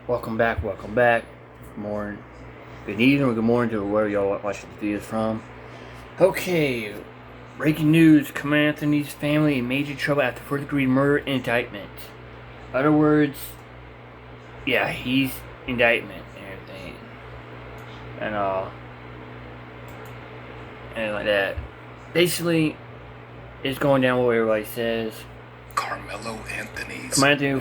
Welcome back. Good morning, good evening, or good morning to wherever y'all watching the videos from. Okay, breaking news: Carmelo Anthony's family in major trouble after first-degree murder indictment. In other words, yeah, he's indictment and everything, and like that. Basically, it's going down what everybody says. Carmelo Anthony's Carmelo Anthony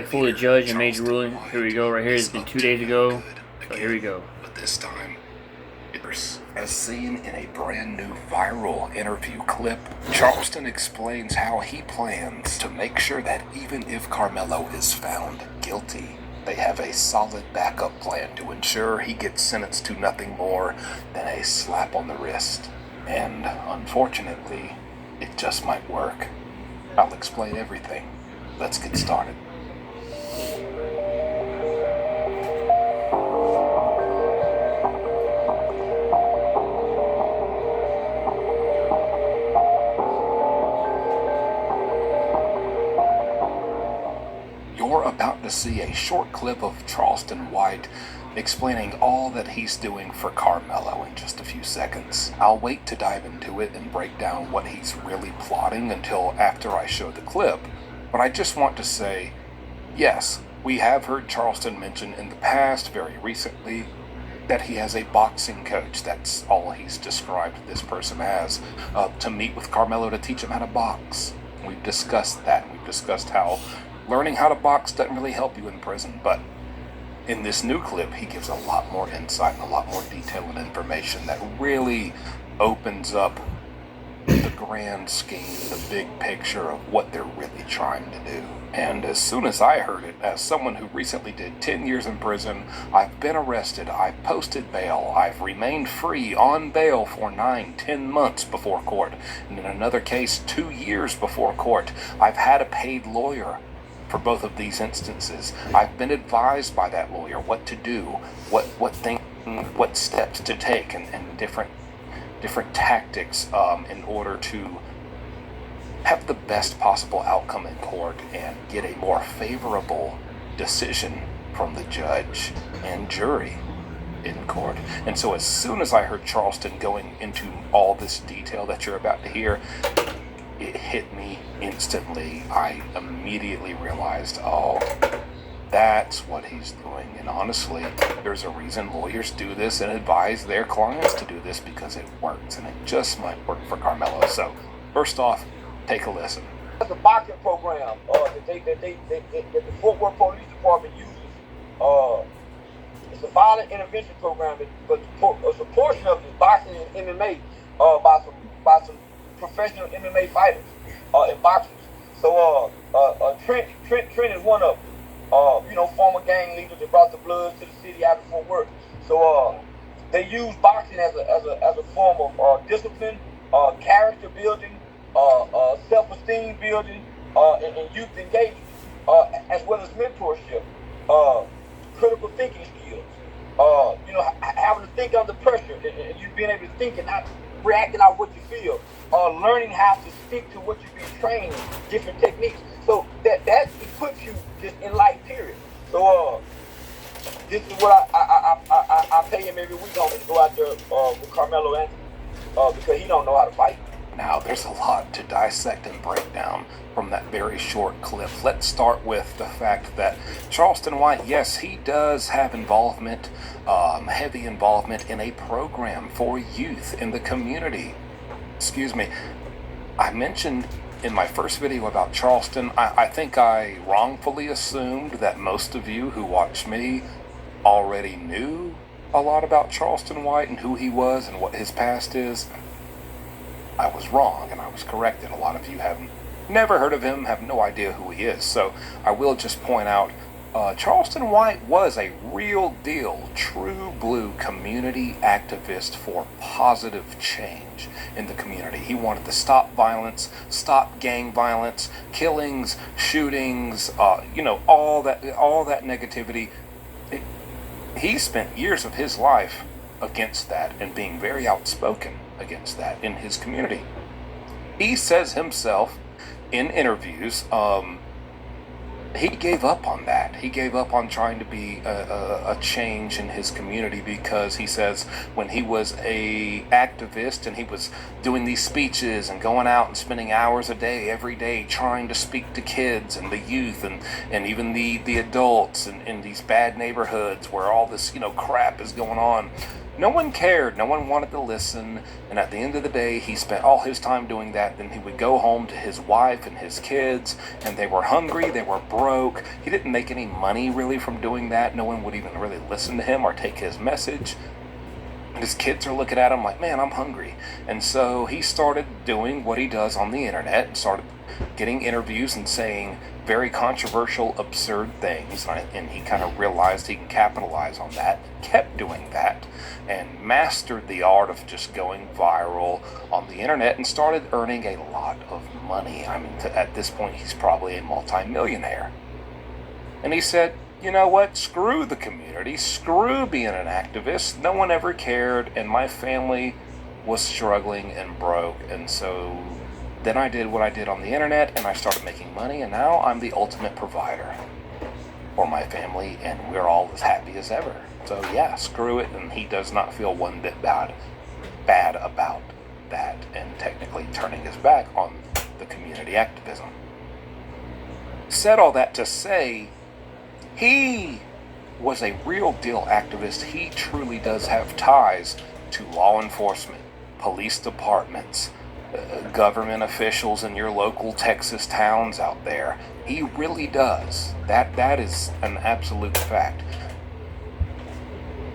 fooled the judge in major ruling. Here we go. Right here. It's been 2 days ago. So here we go. But this time, as seen in a brand new viral interview clip, Charleston explains how he plans to make sure that even if Carmelo is found guilty, they have a solid backup plan to ensure he gets sentenced to nothing more than a slap on the wrist. And unfortunately, it just might work. I'll explain everything. Let's get started. You're about to see a short clip of Charleston White explaining all that he's doing for Carmelo in just a few seconds. I'll wait to dive into it and break down what he's really plotting until after I show the clip, but I just want to say, yes, we have heard Charleston mention in the past, very recently, that he has a boxing coach. That's all he's described this person as, to meet with Carmelo to teach him how to box. We've discussed that. We've discussed how learning how to box doesn't really help you in prison, but in this new clip, he gives a lot more insight and a lot more detail and information that really opens up the grand scheme, the big picture of what they're really trying to do. And as soon as I heard it, as someone who recently did 10 years in prison, I've been arrested, I've posted bail, I've remained free on bail for 9-10 months before court, and in another case, 2 years before court, I've had a paid lawyer for both of these instances. I've been advised by that lawyer what to do, what steps to take, and different tactics in order to have the best possible outcome in court and get a more favorable decision from the judge and jury in court. And so as soon as I heard Charleston going into all this detail that you're about to hear, it hit me instantly. I immediately realized, oh, that's what he's doing. And honestly, there's a reason lawyers do this and advise their clients to do this, because it works, and it just might work for Carmelo. So first off, take a listen. It's a boxing program that the Fort Worth Police Department uses. It's a violent intervention program, but a portion of it is boxing and MMA by some professional MMA fighters and boxers. So Trent is one of them. Former gang leaders that brought the Bloods to the city out of Fort Worth. So they use boxing as a form of discipline, character building, self-esteem building, and youth engagement, as well as mentorship, critical thinking skills. Having to think under pressure, and you being able to think and not reacting out what you feel, learning how to stick to what you're being trained, different techniques. So that equips you just in life, period. So this is what I pay him every week on to go out there with Carmelo Anthony, because he don't know how to fight. Now, there's a lot to dissect and break down from that very short clip. Let's start with the fact that Charleston White, yes, he does have involvement, heavy involvement in a program for youth in the community. Excuse me. I mentioned in my first video about Charleston, I think I wrongfully assumed that most of you who watch me already knew a lot about Charleston White and who he was and what his past is. I was wrong, and I was corrected. A lot of you have never heard of him, have no idea who he is. So I will just point out, Charleston White was a real deal, true blue community activist for positive change in the community. He wanted to stop violence, stop gang violence, killings, shootings, all that negativity. He spent years of his life against that and being very outspoken against that in his community. He says himself in interviews he gave up on that. He gave up on trying to be a change in his community, because he says when he was a activist and he was doing these speeches and going out and spending hours a day, every day, trying to speak to kids and the youth and even the adults in these bad neighborhoods where all this, crap is going on, no one cared. No one wanted to listen. And at the end of the day, he spent all his time doing that. Then he would go home to his wife and his kids, and they were hungry, they were broke. He didn't make any money really from doing that. No one would even really listen to him or take his message. And his kids are looking at him like, man, I'm hungry. And so he started doing what he does on the internet and started getting interviews and saying very controversial, absurd things. And he kind of realized he can capitalize on that, kept doing that, and mastered the art of just going viral on the internet and started earning a lot of money. I mean, at this point, he's probably a multi-millionaire. And he said, you know what, screw the community, screw being an activist, no one ever cared, and my family was struggling and broke, and so then I did what I did on the internet, and I started making money, and now I'm the ultimate provider for my family, and we're all as happy as ever. So yeah, screw it, and he does not feel one bit bad about that, and technically turning his back on the community activism. Said all that to say, he was a real deal activist. He truly does have ties to law enforcement, police departments, government officials in your local Texas towns out there. He really does. That is an absolute fact.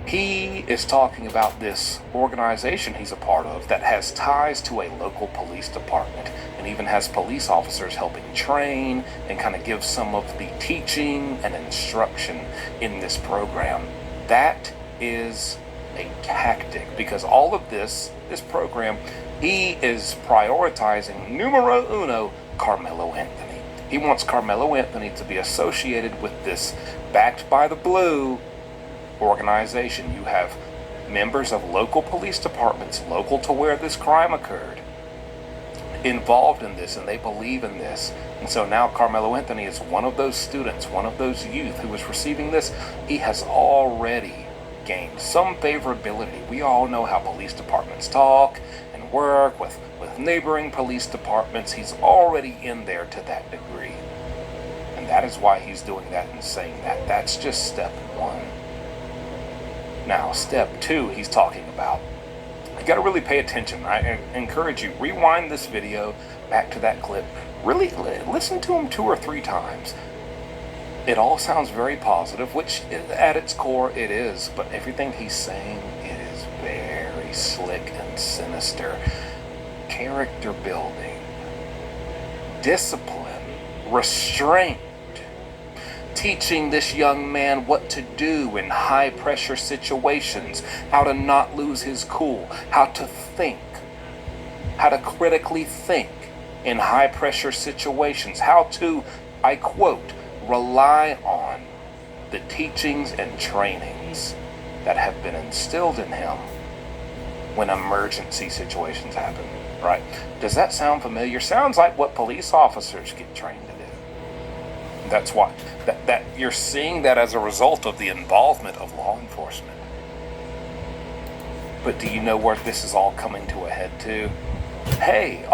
He is talking about this organization he's a part of that has ties to a local police department and even has police officers helping train and kind of give some of the teaching and instruction in this program. That is a tactic, because all of this program, he is prioritizing numero uno, Carmelo Anthony. He wants Carmelo Anthony to be associated with this backed by the blue organization. You have members of local police departments, local to where this crime occurred, involved in this, and they believe in this. And so now Carmelo Anthony is one of those students, one of those youth who is receiving this. He has already gained some favorability. We all know how police departments talk and work with neighboring police departments. He's already in there to that degree. And that is why he's doing that and saying that. That's just step one. Now, step two, he's talking about, you got to really pay attention. I encourage you, rewind this video back to that clip. Really listen to him 2 or 3 times. It all sounds very positive, which at its core it is, but everything he's saying, it is very slick and sinister. Character building, discipline, restraint, teaching this young man what to do in high pressure situations, how to not lose his cool, how to think, how to critically think in high pressure situations, how to, I quote, rely on the teachings and trainings that have been instilled in him when emergency situations happen, right? Does that sound familiar? Sounds like what police officers get trained to do. That's why that you're seeing that as a result of the involvement of law enforcement. But do you know where this is all coming to a head to? Hey,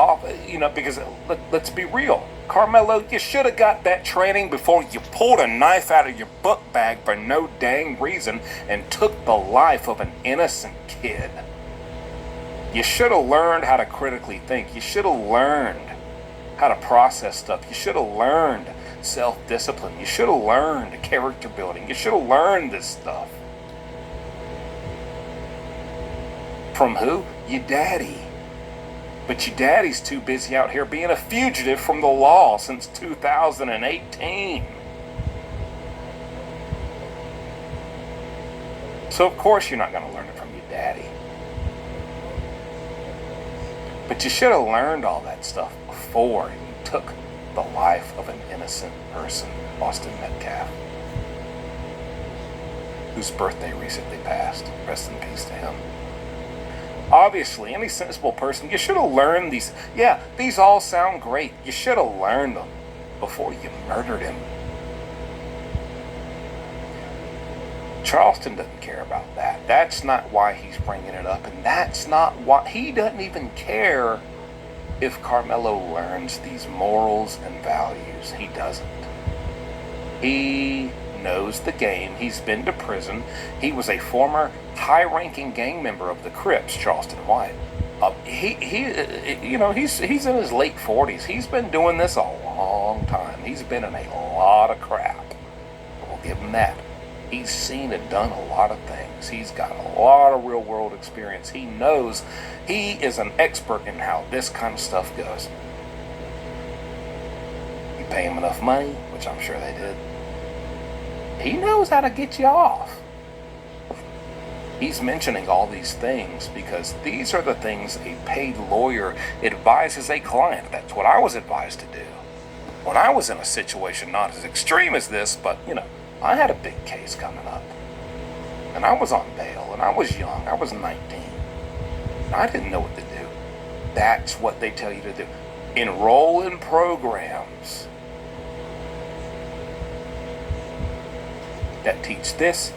because let's be real. Carmelo, you should have got that training before you pulled a knife out of your book bag for no dang reason and took the life of an innocent kid. You should have learned how to critically think. You should have learned how to process stuff. You should have learned self-discipline. You should have learned character building. You should have learned this stuff. From who? Your daddy. But your daddy's too busy out here being a fugitive from the law since 2018. So of course you're not going to learn it from your daddy. But you should have learned all that stuff before you took the life of an innocent person, Austin Metcalf, whose birthday recently passed. Rest in peace to him. Obviously, any sensible person, you should have learned these. Yeah, these all sound great. You should have learned them before you murdered him Charleston doesn't care about that. That's not why he's bringing it up, and that's not why he doesn't even care if Carmelo learns these morals and values. He doesn't. He knows the game. He's been to prison. He was a former high-ranking gang member of the Crips, Charleston White. He's in his late 40s. He's been doing this a long time. He's been in a lot of crap. We'll give him that. He's seen and done a lot of things. He's got a lot of real-world experience. He knows. He is an expert in how this kind of stuff goes. You pay him enough money, which I'm sure they did. He knows how to get you off. He's mentioning all these things because these are the things a paid lawyer advises a client. That's what I was advised to do. When I was in a situation not as extreme as this, but, I had a big case coming up. And I was on bail, and I was young. I was 19. And I didn't know what to do. That's what they tell you to do. Enroll in programs that teach this,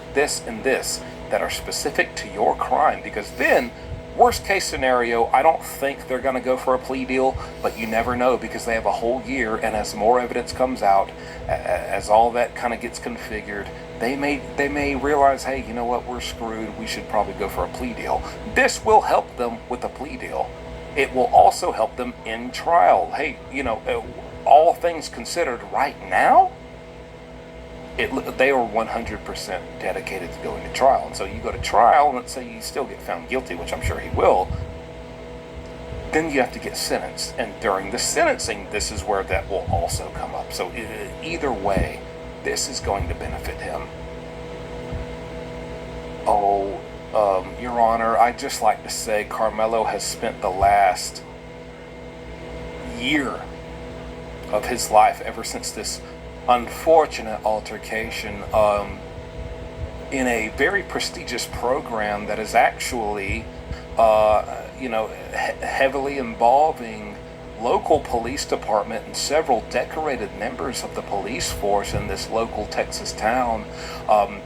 and this that are specific to your crime, because then, worst case scenario, I don't think they're going to go for a plea deal, but you never know because they have a whole year, and as more evidence comes out, as all that kind of gets configured, they may realize, hey, you know what, we're screwed, we should probably go for a plea deal. This will help them with a plea deal. It will also help them in trial. Hey, all things considered right now, they are 100% dedicated to going to trial. And so you go to trial, and let's say you still get found guilty, which I'm sure he will, then you have to get sentenced. And during the sentencing, this is where that will also come up. So either way, this is going to benefit him. Your Honor, I'd just like to say Carmelo has spent the last year of his life, ever since this unfortunate altercation, in a very prestigious program that is actually, heavily involving local police department and several decorated members of the police force in this local Texas town,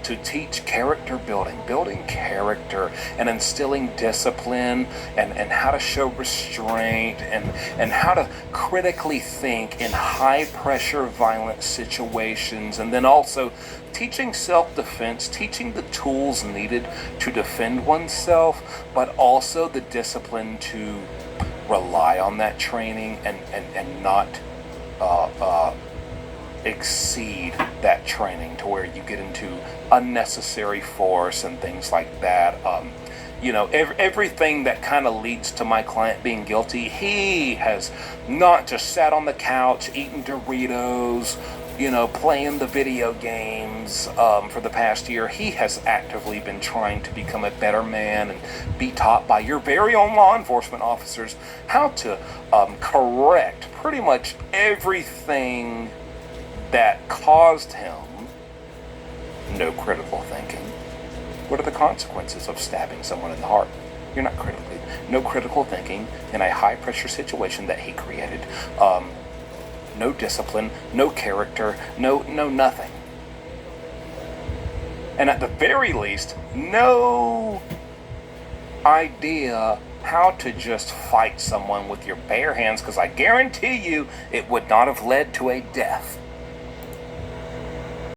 to teach character building character and instilling discipline and how to show restraint and how to critically think in high pressure violent situations, and then also teaching self-defense, teaching the tools needed to defend oneself, but also the discipline to rely on that training and not exceed that training to where you get into unnecessary force and things like that. Everything that kind of leads to my client being guilty, he has not just sat on the couch eating Doritos, playing the video games for the past year. He has actively been trying to become a better man and be taught by your very own law enforcement officers how to correct pretty much everything that caused him no critical thinking. What are the consequences of stabbing someone in the heart? You're not no critical thinking in a high pressure situation that he created. No discipline, no character, no nothing. And at the very least, no idea how to just fight someone with your bare hands, because I guarantee you it would not have led to a death.